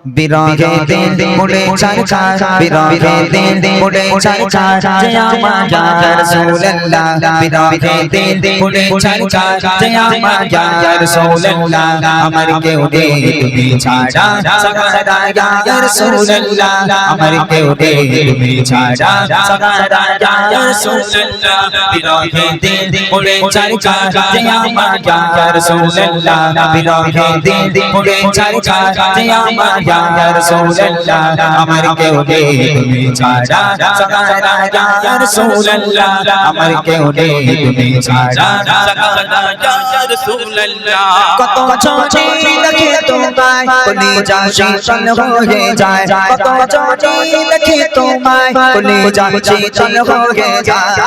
বিরহে দিন মুড়ে চারকার বিরহে দিন মুড়ে চারকার জয় আমার ইয়া রাসূলুল্লাহ বিরহে দিন মুড়ে চারকার জয় আমার ইয়া রাসূলুল্লাহ আমার কেউ নেই তুমি ছাড়া সাগারা ইয়া রাসূলুল্লাহ আমার কেউ নেই তুমি ছাড়া সাগারা ইয়া রাসূলুল্লাহ বিরহে দিন মুড়ে চারকার জয় আমার ইয়া রাসূলুল্লাহ বিরহে দিন মুড়ে চারকার জয় আমার ইয়া রাসূলুল্লাহ আমার কেউ নেই তুমি ছাড়া সাগারা ইয়া রাসূলুল্লাহ আমার কেউ নেই তুমি ছাড়া সাগারা ইয়া রাসূলুল্লাহ কত জনি দেখে তোমায় কলিজা শীতল হয়ে যায় কত জনি দেখে তোমায় কলিজা শীতল হয়ে যায়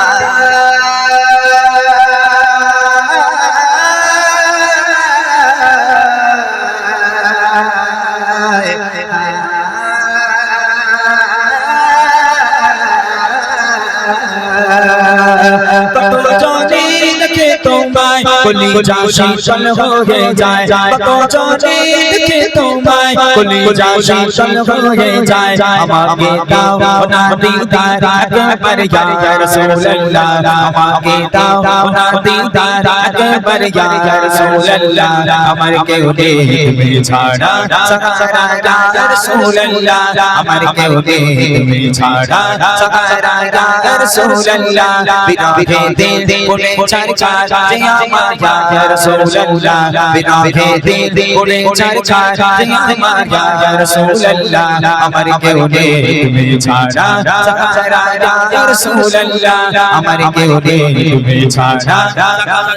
কলিজা শীতল হয়ে যায় কত জনি দেখে তোমায় কলিজা শীতল হয়ে যায় আমাকে দাও না দিদার একবার ইয়া রাসূলুল্লাহ আমাকে দাও না দিদার একবার ইয়া রাসূলুল্লাহ আমার কেউ নেই তুমি ছাড়া সাগারা ইয়া রাসূলুল্লাহ আমার কেউ নেই তুমি ছাড়া সাগারা ইয়া রাসূলুল্লাহ বিরহে দিন মুড়ে চারকার জয় আমার ইয়া রাসূলুল্লাহ বিরহে দিন মুড়ে চারকার জয় আমার ইয়া রাসূলুল্লাহ আমার কেউ নেই তুমি ছাড়া সাগারা ইয়া রাসূলুল্লাহ আমার কেউ নেই তুমি ছাড়া সাগারা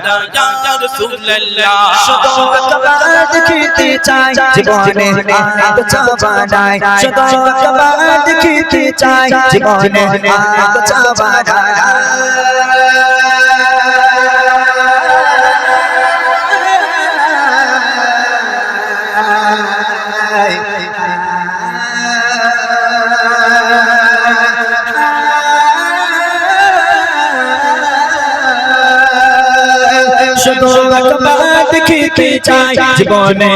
ইয়া রাসূলুল্লাহ শুধু একবার দেখিতে চাই জীবনে আর চাওয়া নাই শুধু একবার দেখিতে চাই জীবনে আর চাওয়া নাই শুধু একবার দেখিতে চাই জীবনে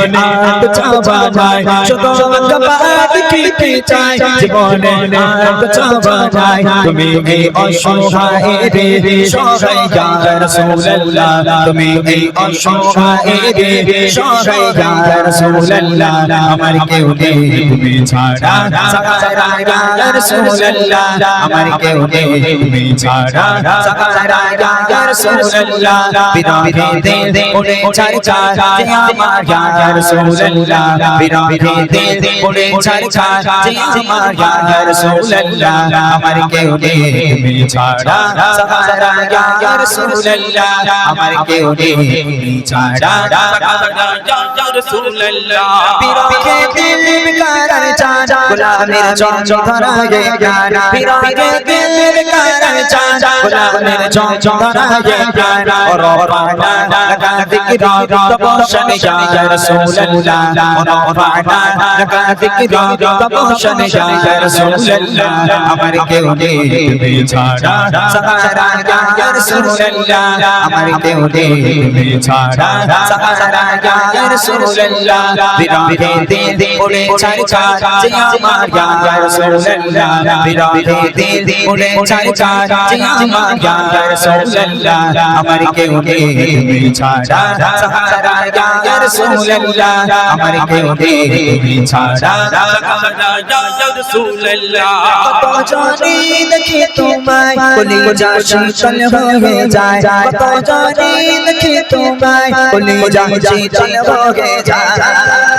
আর চাওয়া নাই শুধু একবার দেখিতে চাই জীবনে আর চাওয়া নাই তুমি এই অসহায় রে সহায় ইয়া রাসূলুল্লাহ তুমি এই অসহায় রে সহায় ইয়া রাসূলুল্লাহ আমার কেউ নেই তুমি ছাড়া সাগারা ইয়া রাসূলুল্লাহ আমার কেউ নেই তুমি ছাড়া সাগারা ইয়া রাসূলুল্লাহ বিরহে দিন মুড়ে চারকার জয় আমার ইয়া রাসূলুল্লাহ বিরহে দিন মুড়ে চারকার জয় আমার ইয়া রাসূলুল্লাহ আমার কেউ নেই তুমি ছাড়া সাগারা ইয়া রাসূলুল্লাহ আমার কেউ নেই তুমি ছাড়া সাগারা ইয়া রাসূলুল্লাহ বিরহে দিল বিকার চাঁদ গোলামের চঞ্চল গে গানা বিরহে দিল বিকার চাঁদ গোলামের চঞ্চল গে গানা রবানা लगा जिक्र तबोशन या रसूलुल्लाह रबाना लगा जिक्र तबोशन या रसूलुल्लाह अमर के उन्हें तुम्हें छाड़ा सगारा या रसूलुल्लाह अमर के उन्हें तुम्हें छाड़ा सगारा या रसूलुल्लाह बिरहे दिन मुड़े चारकार जय अमर या रसूलुल्लाह बिरहे दिन मुड़े चारकार जय अमर या रसूलुल्लाह अमर के उन्हें তুমি ছাড়া সাগারা ইয়া রাসূলুল্লাহ আমার কেউ নেই তুমি ছাড়া সাগারা ইয়া রাসূলুল্লাহ কত জনি দেখে তোমায় কলিজা শীতল হয়ে যায় কত জনি দেখে তোমায় কলিজা শীতল হয়ে যায়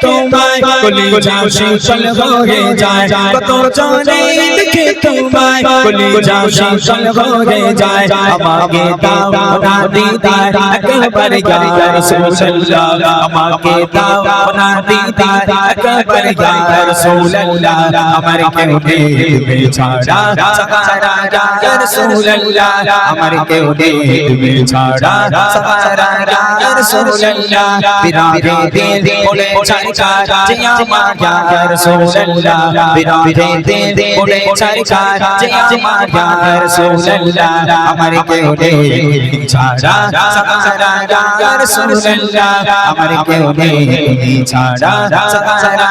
তোমায় কলিজা শীতল হয়ে যায় কত জনি দেখে দেখে তোমায় কলিজা শীতল হয়ে যায় আমাকে দাও না দিদার একবার ইয়া রাসূলুল্লাহ আমাকে দাও না দিদার একবার ইয়া রাসূলুল্লাহ আমার কেউ নেই তুমি ছাড়া সাহারা ইয়া রাসূলুল্লাহ আমার কেউ নেই তুমি ছাড়া সাহারা ইয়া রাসূলুল্লাহ বিরাগে দিল বলে চাইকার যে আমার ইয়া রাসূলুল্লাহ বিরাগে দিল বলে চাইকার যে আমার ইয়া রাসূলুল্লাহ আমার কেউ নেই তুমি ছাড়া সাহারা ইয়া রাসূলুল্লাহ আমার কেউ নেই তুমি ছাড়া সাহারা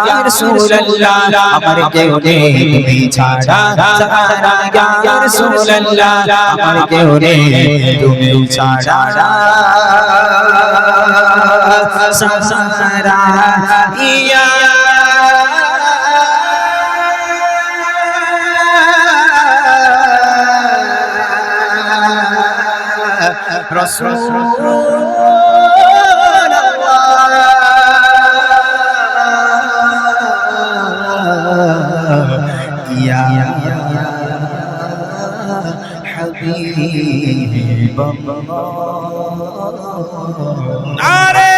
ইয়া রাসূলুল্লাহ আমার কেউ নেই তুমি ছাড়া সাহারা ইয়া রাসূলুল্লাহ আমার কেউ নেই তুমি ছাড়া সাহারা ইয়া ইয়া হাবিবাল্লাহ। নারে